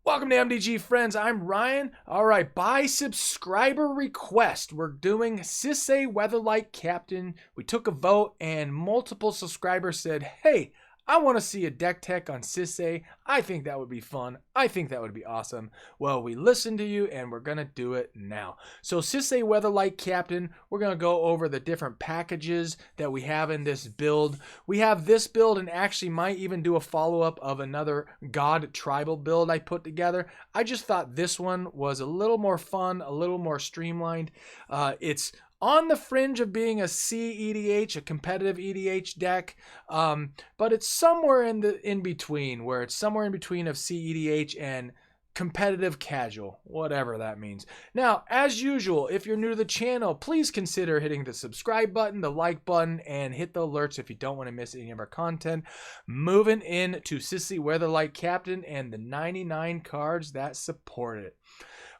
Welcome to MTG Friends, I'm Ryan. Alright, by subscriber request, we're doing Sisay Weatherlight Captain. We took a vote and multiple subscribers said, hey, I want to see a deck tech on Sisay. I think that would be fun. I think that would be awesome. Well, we listened to you and we're going to do it now. So Sisay Weatherlight Captain, we're going to go over the different packages that we have in this build. We have this build and actually might even do a follow-up of another God Tribal build I put together. I just thought this one was a little more fun, a little more streamlined. It's on the fringe of being a C EDH, a competitive EDH deck, but it's somewhere in between, where it's somewhere in between of C EDH and competitive casual, whatever that means. Now, as usual, if you're new to the channel, please consider hitting the subscribe button, the like button, and hit the alerts if you don't want to miss any of our content. Moving in to Sisay Weatherlight Captain and the 99 cards that support it.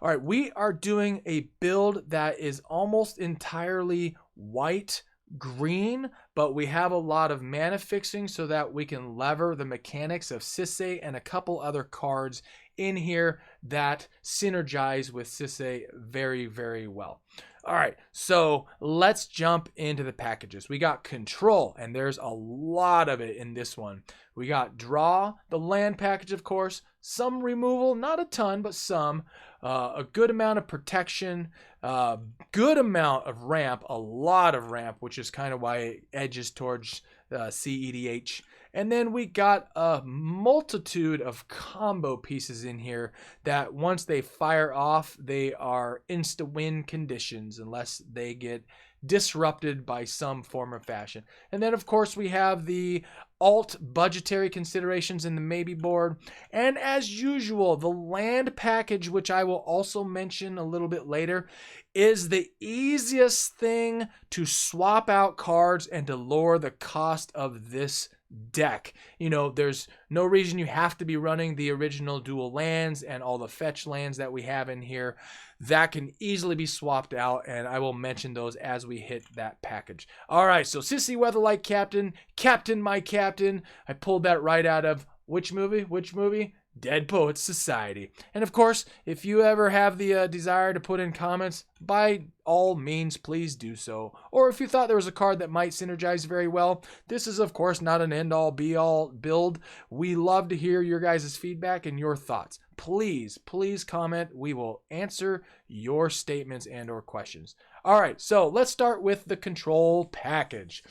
All right, we are doing a build that is almost entirely white-green, but we have a lot of mana fixing so that we can lever the mechanics of Sisay and a couple other cards in here that synergize with Sisay very, very well. All right, so let's jump into the packages. We got control, and there's a lot of it in this one. We got draw, the land package, of course, some removal, not a ton, but some, a good amount of protection, good amount of ramp, a lot of ramp, which is kind of why it edges towards CEDH. And then we got a multitude of combo pieces in here that once they fire off, they are insta-win conditions unless they get disrupted by some form or fashion. And then, of course, we have the alt budgetary considerations in the maybe board. And as usual, the land package, which I will also mention a little bit later, is the easiest thing to swap out cards and to lower the cost of this deck. You know, there's no reason you have to be running the original dual lands and all the fetch lands that we have in here. That can easily be swapped out, and I will mention those as we hit that package. All right, so Sisay Weatherlight Captain, Captain my Captain. I pulled that right out of which movie? Which movie? Dead Poets Society. And of course, if you ever have the desire to put in comments, by all means, please do so. Or if you thought there was a card that might synergize very well, this is of course not an end-all be-all build. We love to hear your guys' feedback and your thoughts. Please, please comment. We will answer your statements and or questions. All right, so let's start with the control package.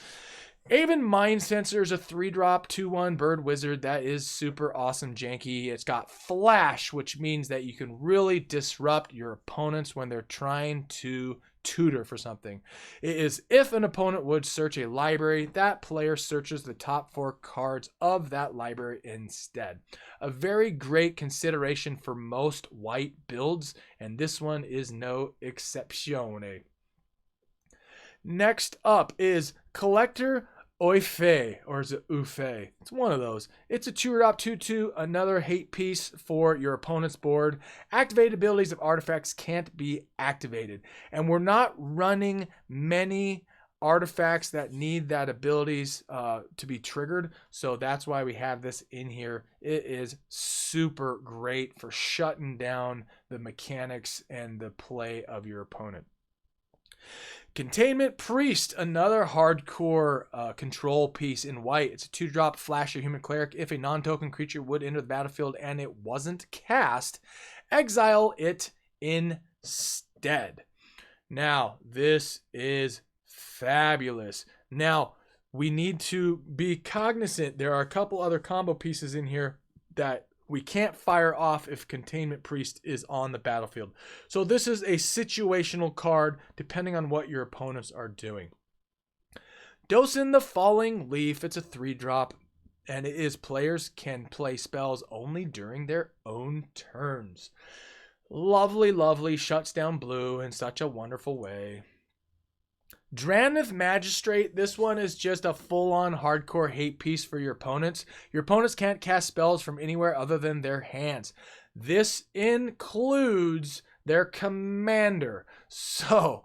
Aven Mindcensor is a 3-drop 2/1 bird wizard that is super awesome janky. It's got flash, which means that you can really disrupt your opponents when they're trying to tutor for something. It is if an opponent would search a library, that player searches the top 4 cards of that library instead. A very great consideration for most white builds, and this one is no exception. Next up is Collector Ouphe, or is it Ouphe? It's one of those. It's a 2-drop 2/2, another hate piece for your opponent's board. Activated abilities of artifacts can't be activated. And we're not running many artifacts that need that abilities to be triggered. So that's why we have this in here. It is super great for shutting down the mechanics and the play of your opponent. Containment Priest, another hardcore control piece in white. It's a 2-drop flasher human cleric. If a non-token creature would enter the battlefield and it wasn't cast, exile it instead. Now, this is fabulous. Now, we need to be cognizant. There are a couple other combo pieces in here that we can't fire off if Containment Priest is on the battlefield. So this is a situational card depending on what your opponents are doing. Dosan the Falling Leaf. It's a 3-drop, and it is players can play spells only during their own turns. Lovely, lovely. Shuts down blue in such a wonderful way. Drannith Magistrate, this one is just a full-on hardcore hate piece for your opponents. Your opponents can't cast spells from anywhere other than their hands. This includes their commander. So,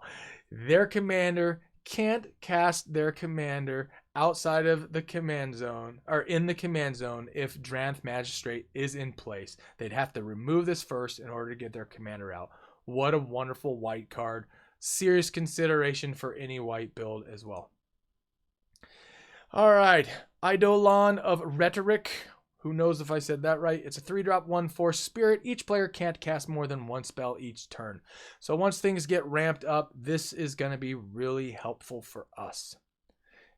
their commander can't cast their commander outside of the command zone, or in the command zone, if Drannith Magistrate is in place. They'd have to remove this first in order to get their commander out. What a wonderful white card. Serious consideration for any white build as well. All right, Eidolon of Rhetoric. Who knows if I said that right? It's a 3-drop 1/4 spirit. Each player can't cast more than one spell each turn. So once things get ramped up, this is going to be really helpful for us.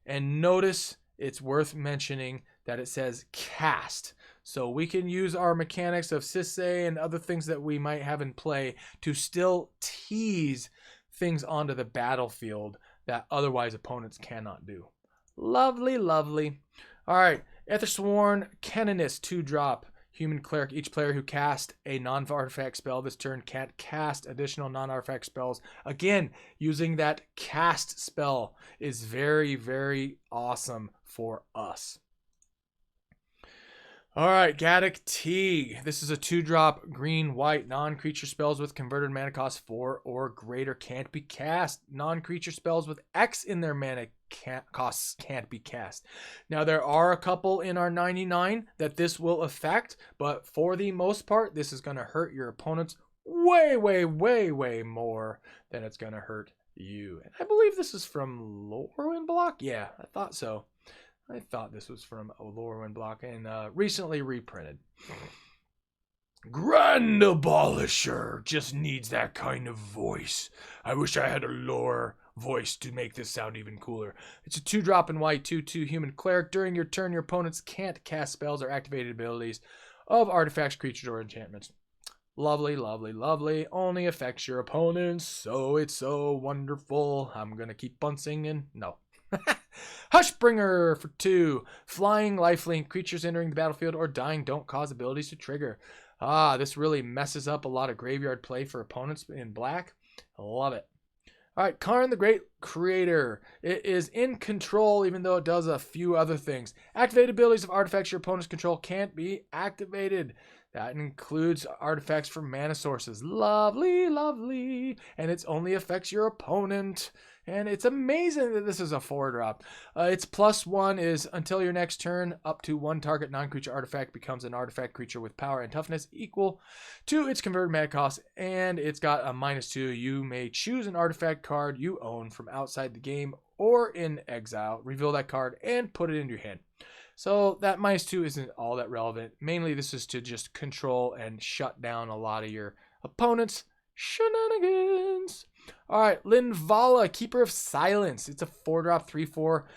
And notice it's worth mentioning that it says cast. So we can use our mechanics of Sisay and other things that we might have in play to still tease things onto the battlefield that otherwise opponents cannot do. Lovely, lovely. All right, Ethersworn Canonist, 2-drop, human cleric. Each player who casts a non-artifact spell this turn can't cast additional non-artifact spells. Again, using that cast spell is very, very awesome for us. All right, Gaddock Teague. This is a 2-drop green-white. Non-creature spells with converted mana cost 4 or greater can't be cast. Non-creature spells with X in their mana costs can't be cast. Now, there are a couple in our 99 that this will affect, but for the most part, this is going to hurt your opponents way, way, way, way more than it's going to hurt you. And I believe this is from Lorwyn Block. Yeah, I thought so. I thought this was from a Lorwyn Block and recently reprinted. Grand Abolisher just needs that kind of voice. I wish I had a lore voice to make this sound even cooler. It's a 2-drop in white, 2/2 human cleric. During your turn, your opponents can't cast spells or activated abilities of artifacts, creatures, or enchantments. Lovely, lovely, lovely. Only affects your opponents, so it's so wonderful. I'm going to keep on singing. No. Hushbringer for 2. Flying, lifelink. Creatures entering the battlefield or dying don't cause abilities to trigger. This really messes up a lot of graveyard play for opponents in black. I love it. All right, Karn the Great Creator. It is in control, even though it does a few other things. Activated abilities of artifacts your opponent's control can't be activated. That includes artifacts from mana sources. Lovely, lovely. And it only affects your opponent. And it's amazing that this is a 4-drop. Its +1 is until your next turn, up to 1 target non-creature artifact becomes an artifact creature with power and toughness equal to its converted mana cost. And it's got a -2. You may choose an artifact card you own from outside the game or in exile. Reveal that card and put it into your hand. So that -2 isn't all that relevant. Mainly this is to just control and shut down a lot of your opponent's shenanigans. All right, Linvala, Keeper of Silence. It's a 4-drop 3/4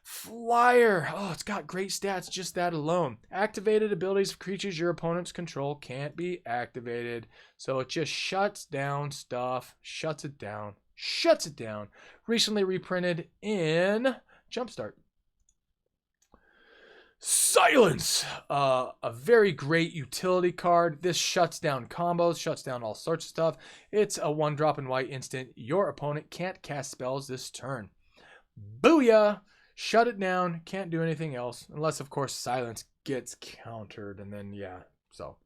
flyer. Oh, it's got great stats, just that alone. Activated abilities of creatures your opponent's control can't be activated. So it just shuts down stuff, shuts it down. Recently reprinted in Jumpstart. Silence, a very great utility card. This shuts down combos, shuts down all sorts of stuff. It's a 1-drop in white instant. Your opponent can't cast spells this turn. Booyah! Shut it down. Can't do anything else. Unless, of course, silence gets countered. And then, yeah. So,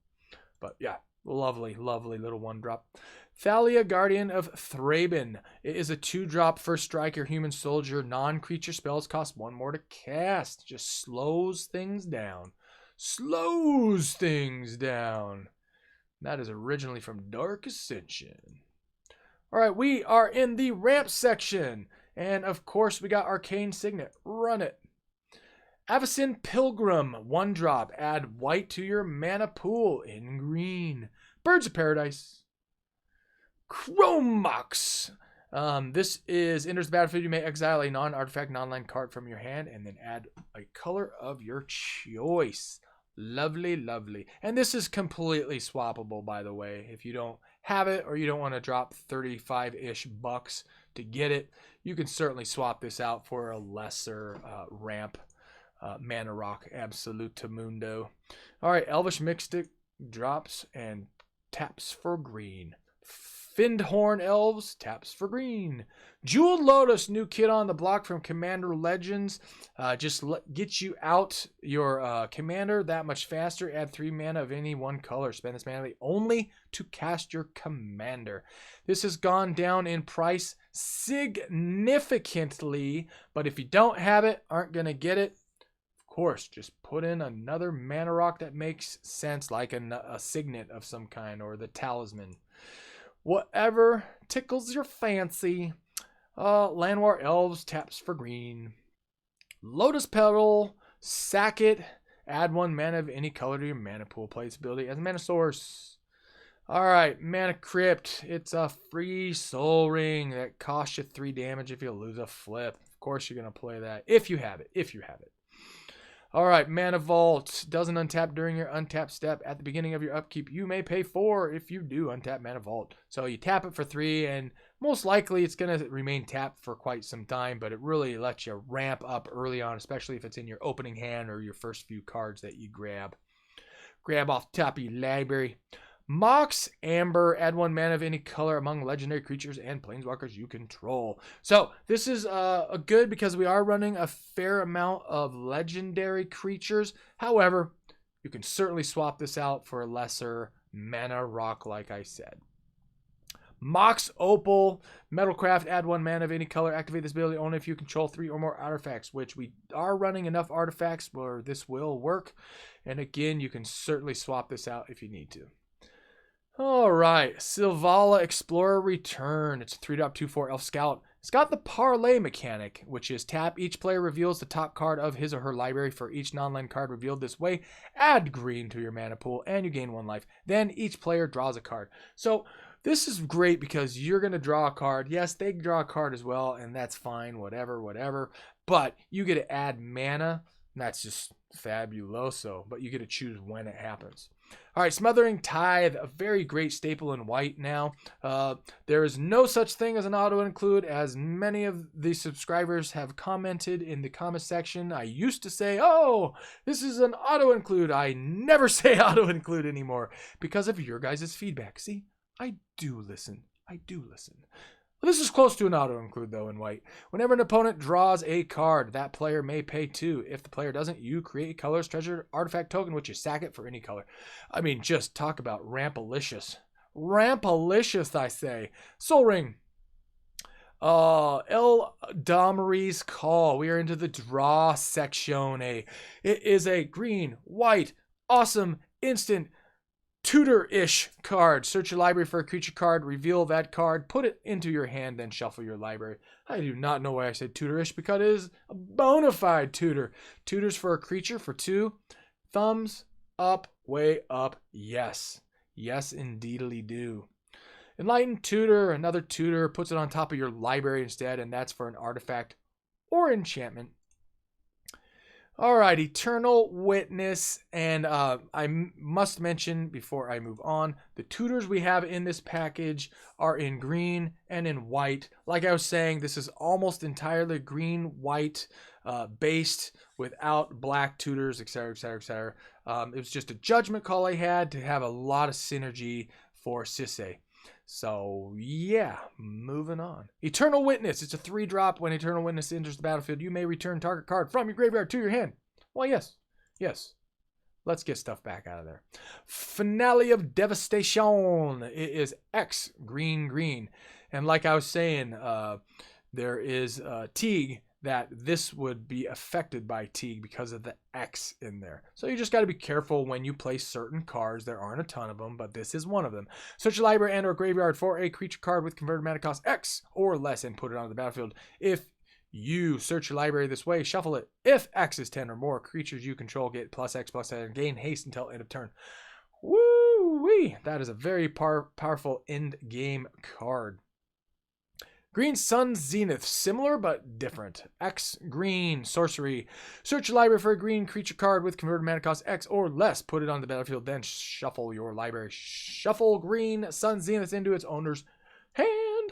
but yeah. Lovely, lovely little 1-drop. Thalia, Guardian of Thraben. It is a 2-drop first striker human soldier. Non-creature spells cost 1 more to cast. Just slows things down. That is originally from Dark Ascension. All right, we are in the ramp section. And, of course, we got Arcane Signet. Run it. Avacyn Pilgrim, 1-drop. Add white to your mana pool in green. Birds of Paradise. Chrome Mox. This is enters the battlefield. You may exile a non-artifact, non-land card from your hand and then add a color of your choice. Lovely, lovely. And this is completely swappable, by the way. If you don't have it or you don't want to drop 35-ish bucks to get it, you can certainly swap this out for a lesser ramp. Mana Rock Absolutamundo. All right, Elvish Mystic drops and taps for green. Fyndhorn Elves, taps for green. Jeweled Lotus, new kit on the block from Commander Legends. Just get you out your commander that much faster. Add 3 mana of any one color. Spend this mana only to cast your commander. This has gone down in price significantly, but if you don't have it, aren't going to get it, of course, just put in another mana rock that makes sense, like a signet of some kind or the talisman. Whatever tickles your fancy. Llanowar Elves, taps for green. Lotus Petal, sack it. Add 1 mana of any color to your mana pool. Play its ability as a mana source. Alright, Mana Crypt. It's a free Soul Ring that costs you 3 damage if you lose a flip. Of course you're going to play that if you have it. Alright, Mana Vault. Doesn't untap during your untap step. At the beginning of your upkeep, you may pay 4 if you do untap Mana Vault. So you tap it for 3, and most likely it's going to remain tapped for quite some time, but it really lets you ramp up early on, especially if it's in your opening hand or your first few cards that you grab. Grab off the top of your library. Mox Amber, add 1 mana of any color among legendary creatures and planeswalkers you control. So this is a good because we are running a fair amount of legendary creatures. However, you can certainly swap this out for a lesser mana rock, like I said. Mox Opal, Metalcraft, add 1 mana of any color. Activate this ability only if you control 3 or more artifacts, which we are running enough artifacts where this will work. And again, you can certainly swap this out if you need to. All right, Linvala Explorer Return. It's a 3-2/4 Elf Scout. It's got the parlay mechanic, which is tap. Each player reveals the top card of his or her library for each non-land card revealed this way. Add green to your mana pool, and you gain 1 life. Then each player draws a card. So this is great because you're going to draw a card. Yes, they draw a card as well, and that's fine, whatever. But you get to add mana, and that's just fabuloso. But you get to choose when it happens. All right, Smothering Tithe, a very great staple in white now. There is no such thing as an auto-include, as many of the subscribers have commented in the comment section. I used to say, oh, this is an auto-include. I never say auto-include anymore because of your guys' feedback. See, I do listen. This is close to an auto-include, though, in white. Whenever an opponent draws a card, that player may pay 2. If the player doesn't, you create a colorless treasure artifact token, which you sack it for any color. I mean, just talk about rampalicious. Rampalicious, I say. Soul Ring. Eladamri's Call. We are into the draw section. It is a green, white, awesome, instant, tutor-ish card. Search your library for a creature card, reveal that card, put it into your hand, then shuffle your library. I do not know why I said tutor-ish because it is a bona fide tutor. Tutors for a creature for 2. Thumbs up, way up, yes. Yes, indeedly do. Enlightened Tutor, another tutor, puts it on top of your library instead, and that's for an artifact or enchantment. All right, Eternal Witness, and I must mention before I move on, the tutors we have in this package are in green and in white. Like I was saying, this is almost entirely green-white based without black tutors, etc., etc., etc. It was just a judgment call I had to have a lot of synergy for Sisay. So, yeah, moving on. Eternal Witness. It's a 3-drop. When Eternal Witness enters the battlefield, you may return target card from your graveyard to your hand. Well, yes. Let's get stuff back out of there. Finale of Devastation. It is X, green. And like I was saying, there is Teague that this would be affected by Teague because of the X in there. So you just got to be careful when you play certain cards. There aren't a ton of them, but this is one of them. Search your library and or graveyard for a creature card with converted mana cost X or less and put it onto the battlefield. If you search your library this way, shuffle it. If X is 10 or more, creatures you control get +X/+X and gain haste until end of turn. Woo-wee! That is a very powerful end game card. Green Sun Zenith, similar but different. X, green, sorcery. Search your library for a green creature card with converted mana cost X or less. Put it on the battlefield, then shuffle your library. Shuffle green Sun Zenith into its owner's hand.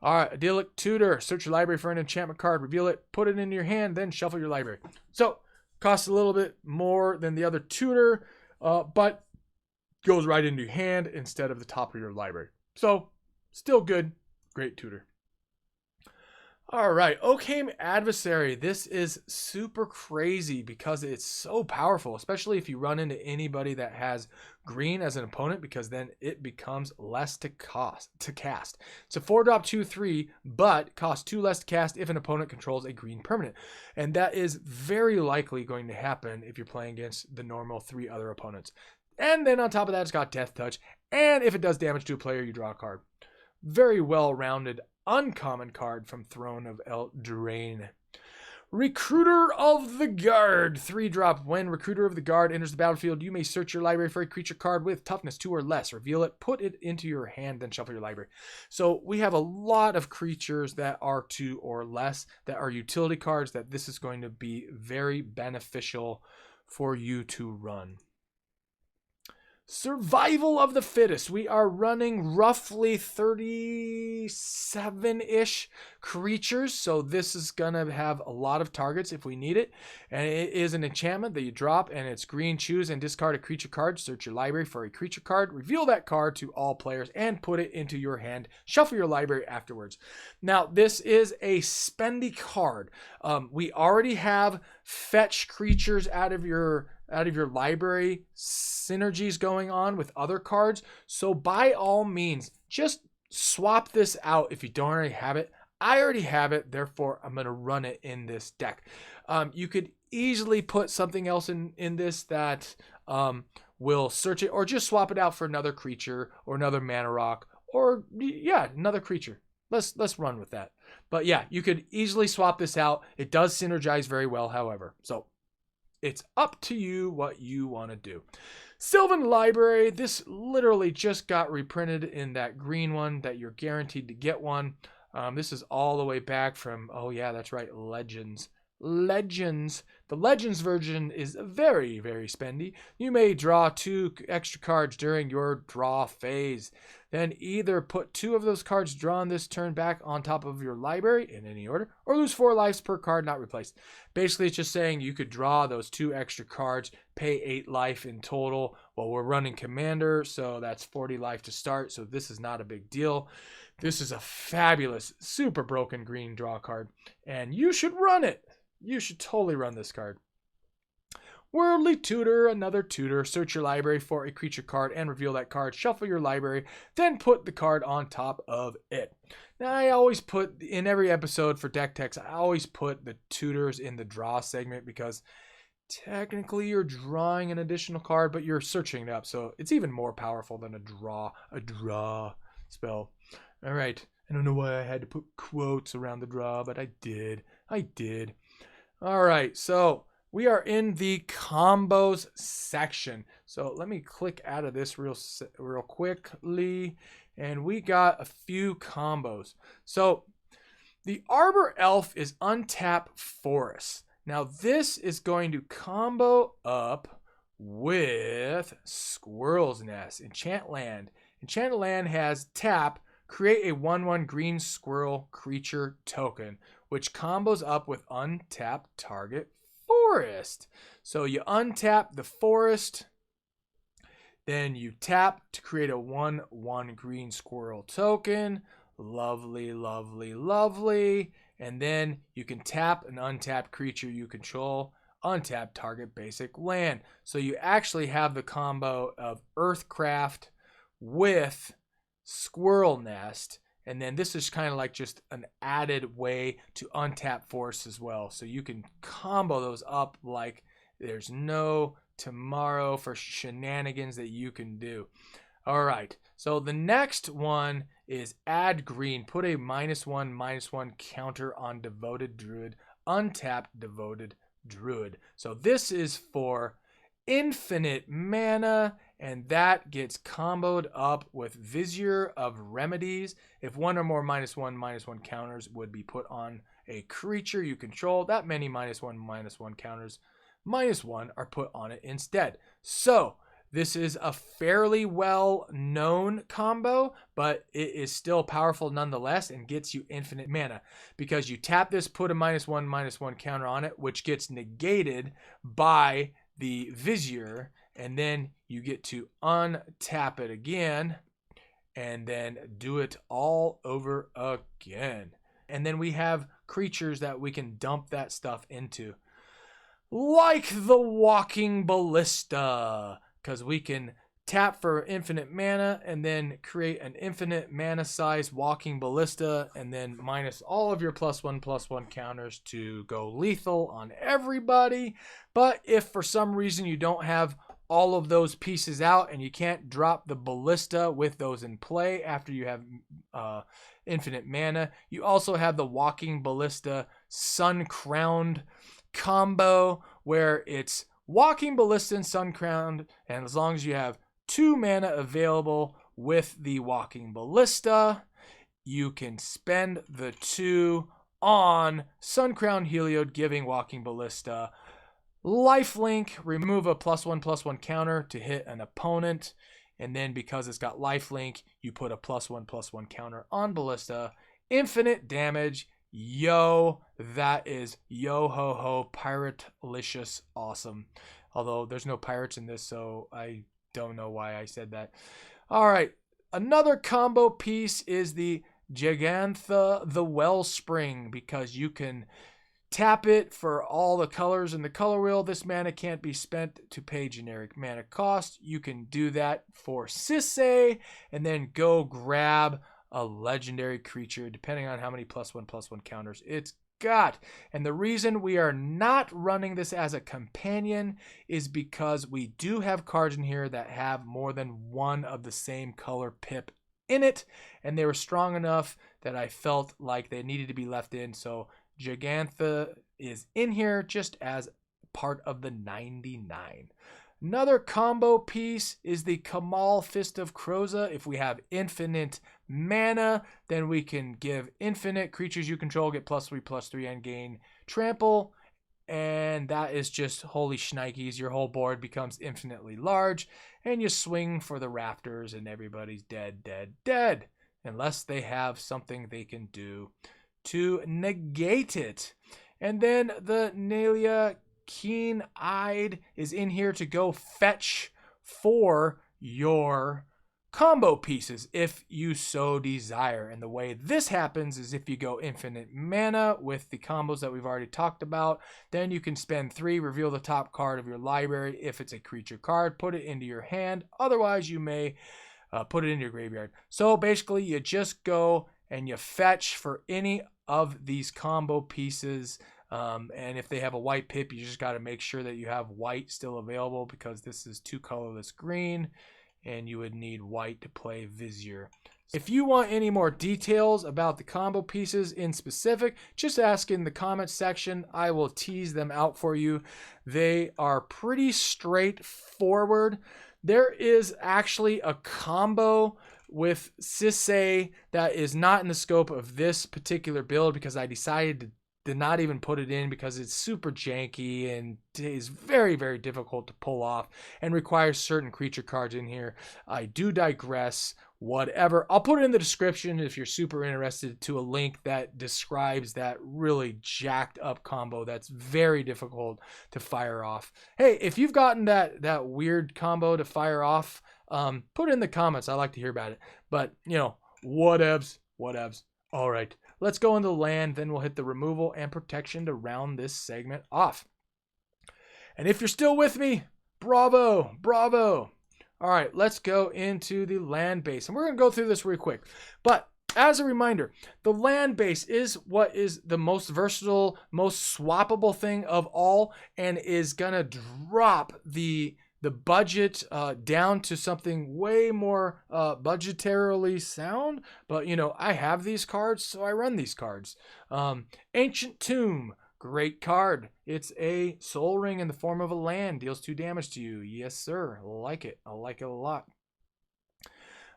All right, Idyllic Tutor. Search your library for an enchantment card, reveal it, put it into your hand, then shuffle your library. So, costs a little bit more than the other tutor, but goes right into your hand instead of the top of your library. So, Still good. Great tutor. All right, Occam Adversary. This is super crazy because it's so powerful, especially if you run into anybody that has green as an opponent, because then it becomes less to cast. It's a 4-drop 2/3, but costs 2 less to cast if an opponent controls a green permanent. And that is very likely going to happen if you're playing against the normal 3 other opponents. And then on top of that, it's got Death Touch. And if it does damage to a player, you draw a card. Very well-rounded, uncommon card from Throne of Eldraine. Recruiter of the Guard. 3-drop. When Recruiter of the Guard enters the battlefield, you may search your library for a creature card with toughness 2 or less. Reveal it, put it into your hand, then shuffle your library. So we have a lot of creatures that are 2 or less, that are utility cards, that this is going to be very beneficial for you to run. Survival of the Fittest. We are running roughly 37-ish creatures, so this is going to have a lot of targets if we need it. And it is an enchantment that you drop, and it's green. Choose and discard a creature card. Search your library for a creature card. Reveal that card to all players and put it into your hand. Shuffle your library afterwards. Now, this is a spendy card. We already have fetch creatures out of your library synergies going on with other cards. So by all means, just swap this out if you don't already have it. I already have it, therefore I'm going to run it in this deck. You could easily put something else in this that will search it, or just swap it out for another creature or another mana rock, or yeah, another creature. Let's run with that. But yeah, you could easily swap this out. It does synergize very well, however. So it's up to you what you want to do. Sylvan Library. This literally just got reprinted in that green one that you're guaranteed to get one. This is all the way back from, oh yeah, that's right, Legends. The Legends version is very, very spendy. You may draw 2 extra cards during your draw phase. Then either put 2 of those cards drawn this turn back on top of your library in any order, or lose 4 lives per card not replaced. Basically, it's just saying you could draw those 2 extra cards, pay 8 life in total. Well, we're running Commander, so that's 40 life to start, so this is not a big deal. This is a fabulous, super broken green draw card, and you should run it. You should totally run this card. Worldly Tutor, another tutor. Search your library for a creature card and reveal that card. Shuffle your library, then put the card on top of it. Now, I always put, in every episode for deck techs, I always put the tutors in the draw segment because technically you're drawing an additional card, but you're searching it up. So it's even more powerful than a draw spell. All right. I don't know why I had to put quotes around the draw, but I did. All right, so we are in the combos section. So let me click out of this real quickly, and we got a few combos. So the Arbor Elf is untap Forest. Now this is going to combo up with Squirrel's Nest. Enchant Land. Enchanted Land has tap, create a 1/1 green squirrel creature token, which combos up with untap target forest. So you untap the forest, then you tap to create a 1/1 green squirrel token. Lovely, lovely, lovely. And then you can tap an untapped creature you control, untap target basic land. So you actually have the combo of Earthcraft with Squirrel Nest. And then this is kind of like just an added way to untap force as well. So you can combo those up like there's no tomorrow for shenanigans that you can do. All right. So the next one is add green. Put a -1/-1 counter on Devoted Druid. Untap Devoted Druid. So this is for infinite mana, and that gets comboed up with Vizier of Remedies. If 1 or more -1/-1 counters would be put on a creature you control, that many -1/-1 counters -1 are put on it instead. So this is a fairly well-known combo, but it is still powerful nonetheless and gets you infinite mana. Because you tap this, put a -1/-1 counter on it, which gets negated by the Vizier, and then you get to untap it again, and then do it all over again. And then we have creatures that we can dump that stuff into, like the Walking Ballista, because we can tap for infinite mana and then create an infinite mana size Walking Ballista, and then minus all of your +1/+1 counters to go lethal on everybody. But if for some reason you don't have all of those pieces out and you can't drop the Ballista with those in play after you have infinite mana, you also have the Walking Ballista Sun Crowned combo, where it's Walking Ballista and Sun Crowned, and as long as you have 2 mana available with the Walking Ballista, you can spend the 2 on Sun Crowned Heliod, giving Walking Ballista lifelink, remove a +1/+1 counter to hit an opponent, and then because it's got lifelink, you put a +1/+1 counter on Ballista. Infinite damage. Yo, that is yo ho ho pirate-licious awesome. Although there's no pirates in this, so I don't know why I said that. All right, another combo piece is the Jegantha the Wellspring, because you can tap it for all the colors in the color wheel. This mana can't be spent to pay generic mana cost. You can do that for Sisay and then go grab a legendary creature depending on how many +1/+1 counters it's got. And the reason we are not running this as a companion is because we do have cards in here that have more than one of the same color pip in it, and they were strong enough that I felt like they needed to be left in. So Jegantha is in here just as part of the 99. Another combo piece is the Kamal Fist of Kroza. If we have infinite mana, then we can give infinite creatures you control get +3/+3 and gain trample. And that is just holy shnikes. Your whole board becomes infinitely large, and you swing for the rafters, and everybody's dead, dead, dead. Unless they have something they can do to negate it. And then the Nalia Keen-Eyed is in here to go fetch for your combo pieces if you so desire. And the way this happens is if you go infinite mana with the combos that we've already talked about, then you can spend 3, reveal the top card of your library. If it's a creature card, put it into your hand. Otherwise, you may put it in your graveyard. So basically, you just go and you fetch for any of these combo pieces. And if they have a white pip, you just got to make sure that you have white still available, because this is 2 colorless green, and you would need white to play Vizier. If you want any more details about the combo pieces in specific, just ask in the comments section. I will tease them out for you. They are pretty straightforward. There is actually a combo with Sisay that is not in the scope of this particular build, because I decided to not even put it in because it's super janky and is very, very difficult to pull off and requires certain creature cards in here. I do digress. Whatever. I'll put it in the description if you're super interested to a link that describes that really jacked up combo that's very difficult to fire off. Hey, if you've gotten that weird combo to fire off, put it in the comments. I like to hear about it. But, you know, whatevs. All right, let's go into land, then we'll hit the removal and protection to round this segment off. And if you're still with me, bravo, bravo. All right, let's go into the land base. And we're going to go through this real quick. But as a reminder, the land base is what is the most versatile, most swappable thing of all, and is going to drop the budget down to something way more budgetarily sound. But, you know, I have these cards, so I run these cards. Ancient Tomb, great card. It's a soul ring in the form of a land. Deals 2 damage to you. Yes, sir. I like it. I like it a lot.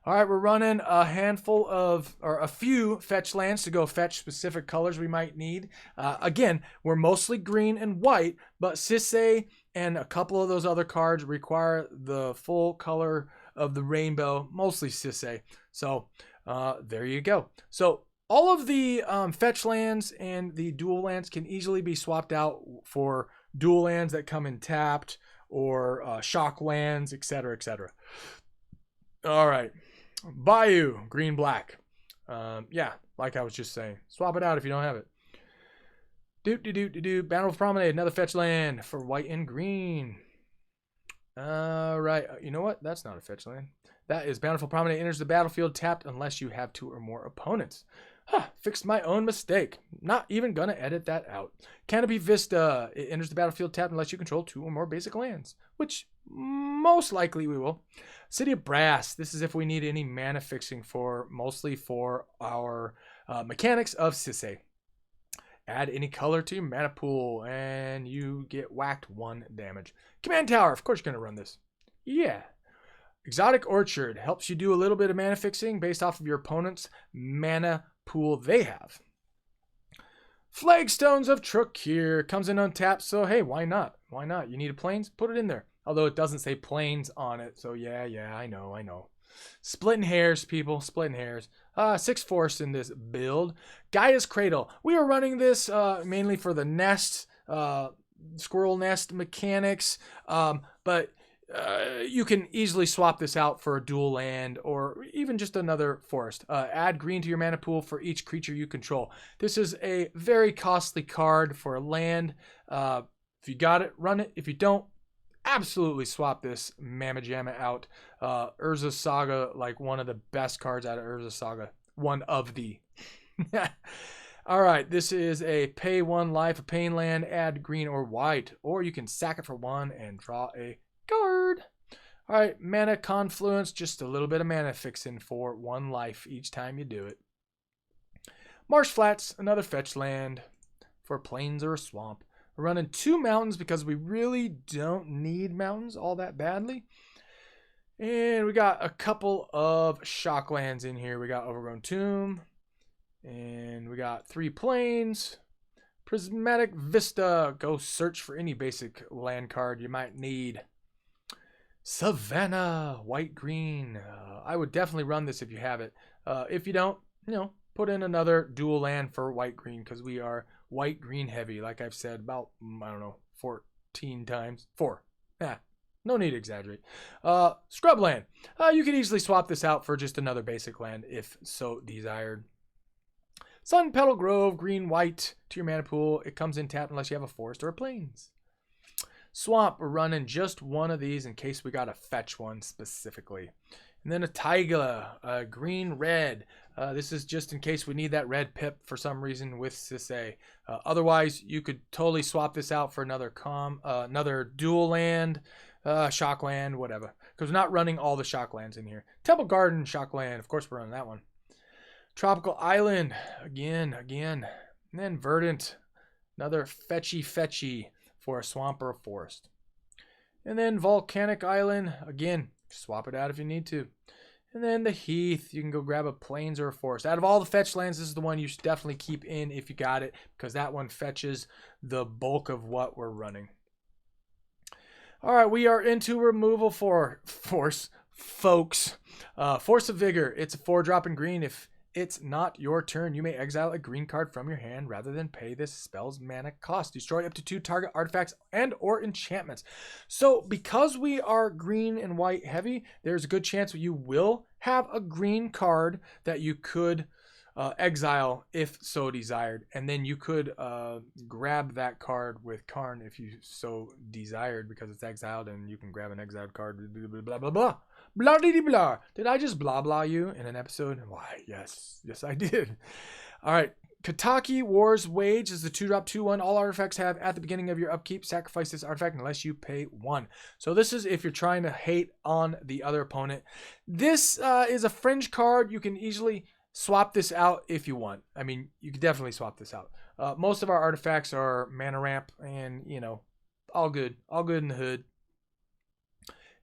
All right, we're running a handful of, or a few fetch lands to go fetch specific colors we might need. Again, we're mostly green and white, but Sisay and a couple of those other cards require the full color of the rainbow, mostly Sisay. So there you go. So all of the fetch lands and the dual lands can easily be swapped out for dual lands that come in tapped, or shock lands, etc., etc. All right. Bayou, green, black. Yeah, like I was just saying. Swap it out if you don't have it. Bountiful Promenade, another fetch land for white and green. Right. You know what? That's not a fetch land. That is Bountiful Promenade enters the battlefield tapped unless you have 2 or more opponents. Fixed my own mistake. Not even gonna edit that out. Canopy Vista. It enters the battlefield tapped unless you control 2 or more basic lands, which most likely we will. City of Brass. This is if we need any mana fixing mostly for our mechanics of Sisay. Add any color to your mana pool, and you get whacked 1 damage. Command Tower. Of course you're gonna run this. Yeah. Exotic Orchard helps you do a little bit of mana fixing based off of your opponent's mana pool they have. Flagstones of Trukir comes in untapped, so hey, why not? Why not? You need a plains? Put it in there. Although it doesn't say plains on it, so yeah, I know. Splitting hairs, people, splitting hairs. 6 force in this build. Gaia's Cradle. We are running this mainly for the nest, squirrel nest mechanics, but you can easily swap this out for a dual land or even just another forest. Add green to your mana pool for each creature you control. This is a very costly card for a land. If you got it, run it. If you don't, absolutely swap this Mamma Jamma out. Urza Saga, like one of the best cards out of Urza Saga. One of the. All right, this is a pay 1 life, a pain land, add green or white, or you can sack it for 1 and draw a card. All right, Mana Confluence, just a little bit of mana fixing for 1 life each time you do it. Marsh Flats, another fetch land for plains or a swamp. We're running 2 mountains because we really don't need mountains all that badly. And we got a couple of shock lands in here. We got Overgrown Tomb, and we got 3 plains. Prismatic Vista, go search for any basic land card you might need. Savannah, white green. I would definitely run this if you have it. If you don't, put in another dual land for white green because we are white green heavy, like I've said about, 14 times. 4. No need to exaggerate. Scrubland. You could easily swap this out for just another basic land if so desired. Sun Petal Grove, green, white to your mana pool. It comes in tapped unless you have a forest or a plains. Swamp, we're running just 1 of these in case we got to fetch one specifically. And then a Taiga, green, red. This is just in case we need that red pip for some reason with Sisay. Otherwise, you could totally swap this out for another dual land, shock land, whatever. Because we're not running all the shock lands in here. Temple Garden, shock land. Of course, we're running that one. Tropical Island, again. And then Verdant, another fetchy for a swamp or a forest. And then Volcanic Island, again, swap it out if you need to. And then the Heath, you can go grab a plains or a forest. Out of all the fetch lands, this is the one you should definitely keep in if you got it, because that one fetches the bulk of what we're running. All right, we are into removal for force, folks. Force of Vigor, it's a 4-drop in green. If it's not your turn, you may exile a green card from your hand rather than pay this spell's mana cost. Destroy up to 2 target artifacts and or enchantments. So because we are green and white heavy, there's a good chance you will have a green card that you could exile if so desired. And then you could grab that card with Karn if you so desired because it's exiled, and you can grab an exiled card. Blah, blah, blah, blah, blah. Blah, blah, blah. Did I just blah, blah you in an episode? Why, yes. Yes, I did. All right. Kataki War's Wage is the 2-drop 2/1. All artifacts have at the beginning of your upkeep. Sacrifice this artifact unless you pay 1. So this is if you're trying to hate on the other opponent. This is a fringe card. You can easily swap this out if you want. I mean, you could definitely swap this out. Most of our artifacts are mana ramp and, all good. All good in the hood.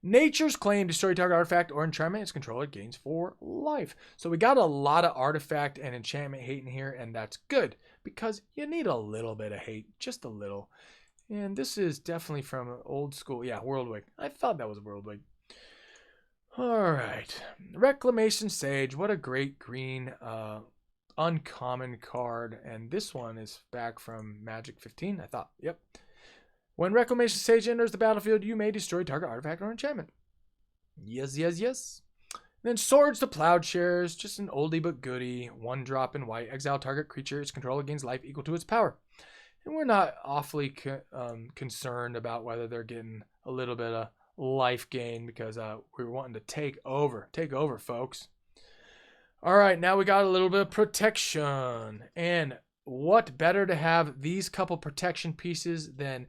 Nature's Claim, destroy target artifact or enchantment its controller gains 4 life. So we got a lot of artifact and enchantment hate in here, and that's good because you need a little bit of hate, just a little. And this is definitely from old school. Yeah, Worldwig. I thought that was Worldwig. All right. Reclamation Sage. What a great green uncommon card. And this one is back from Magic 15, I thought. Yep. When Reclamation Sage enters the battlefield, you may destroy target artifact or enchantment. Yes. Then Swords to Plowshares, just an oldie but goodie. 1-drop in white. Exile target creature. Its controller gains life equal to its power. And we're not awfully concerned about whether they're getting a little bit of life gain because we're wanting to take over. Take over, folks. All right, now we got a little bit of protection. And what better to have these couple protection pieces than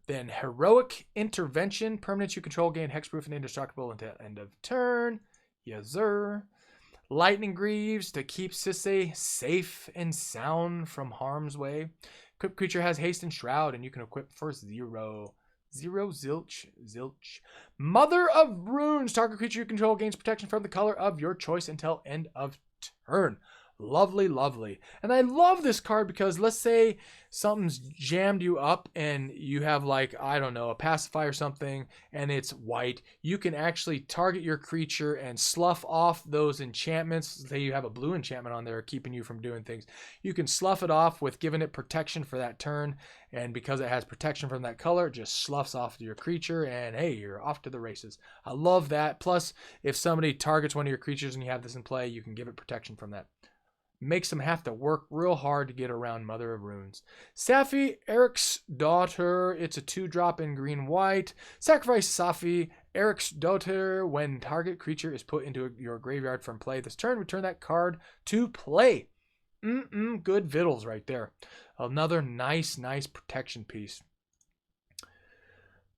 Heroic Intervention. Permanents you control gain hexproof and indestructible until end of turn. Yes, sir. Lightning Greaves to keep Sisay safe and sound from harm's way. Equipped creature has haste and shroud, and you can equip for 0. 0 zilch. Mother of Runes. Target creature you control gains protection from the color of your choice until end of turn. Lovely, lovely. And I love this card because let's say something's jammed you up and you have like, I don't know, a pacify or something and it's white. You can actually target your creature and slough off those enchantments. Say you have a blue enchantment on there keeping you from doing things. You can slough it off with giving it protection for that turn. And because it has protection from that color, it just sloughs off your creature and hey, you're off to the races. I love that. Plus, if somebody targets one of your creatures and you have this in play, you can give it protection from that. Makes them have to work real hard to get around Mother of Runes. Safi, Eric's Daughter. It's a 2-drop in green-white. Sacrifice Safi, Eric's Daughter. When target creature is put into your graveyard from play this turn, return that card to play. Good vittles right there. Another nice protection piece.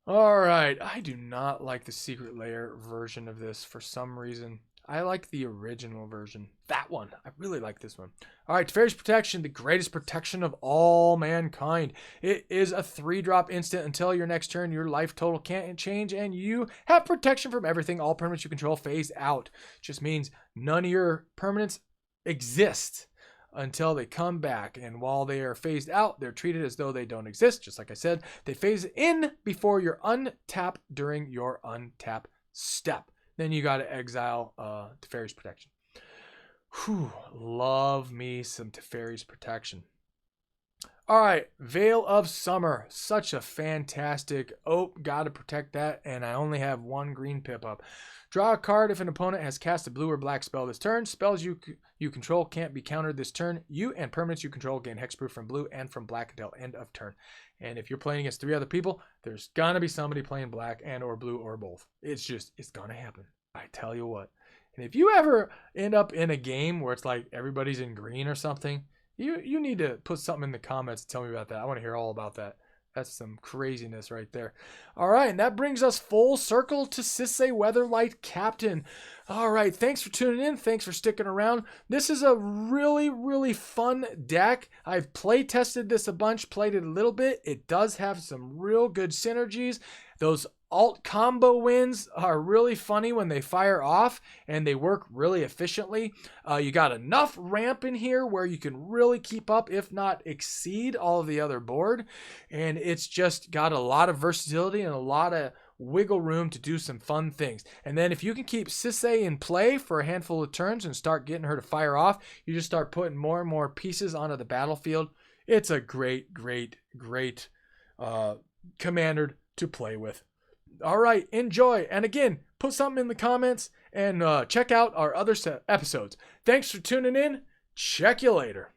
All right. I do not like the Secret Lair version of this for some reason. I like the original version. That one. I really like this one. All right, Teferi's Protection, the greatest protection of all mankind. It is a 3-drop instant. Until your next turn, your life total can't change, and you have protection from everything. All permanents you control phase out. Just means none of your permanents exist until they come back. And while they are phased out, they're treated as though they don't exist. Just like I said, they phase in before you're untap during your untap step. Then you got to exile Teferi's Protection. Whew, love me some Teferi's Protection. All right, Veil of Summer. Such a fantastic. Oh, got to protect that, and I only have 1 green pip up. Draw a card if an opponent has cast a blue or black spell this turn. Spells you control can't be countered this turn. You and permanents you control gain hexproof from blue and from black until end of turn. And if you're playing against 3 other people, there's going to be somebody playing black and or blue or both. It's going to happen. I tell you what. And if you ever end up in a game where it's like everybody's in green or something, you need to put something in the comments and tell me about that. I want to hear all about that. That's some craziness right there. All right, and that brings us full circle to Sisay Weatherlight Captain. All right, thanks for tuning in. Thanks for sticking around. This is a really fun deck. I've play tested this a bunch, played it a little bit. It does have some real good synergies. Those alt combo wins are really funny when they fire off and they work really efficiently. You got enough ramp in here where you can really keep up, if not exceed, all of the other board. And it's just got a lot of versatility and a lot of wiggle room to do some fun things. And then if you can keep Sisay in play for a handful of turns and start getting her to fire off, you just start putting more and more pieces onto the battlefield. It's a great commander to play with. All right, enjoy. And again, put something in the comments and check out our other episodes. Thanks for tuning in. Check you later.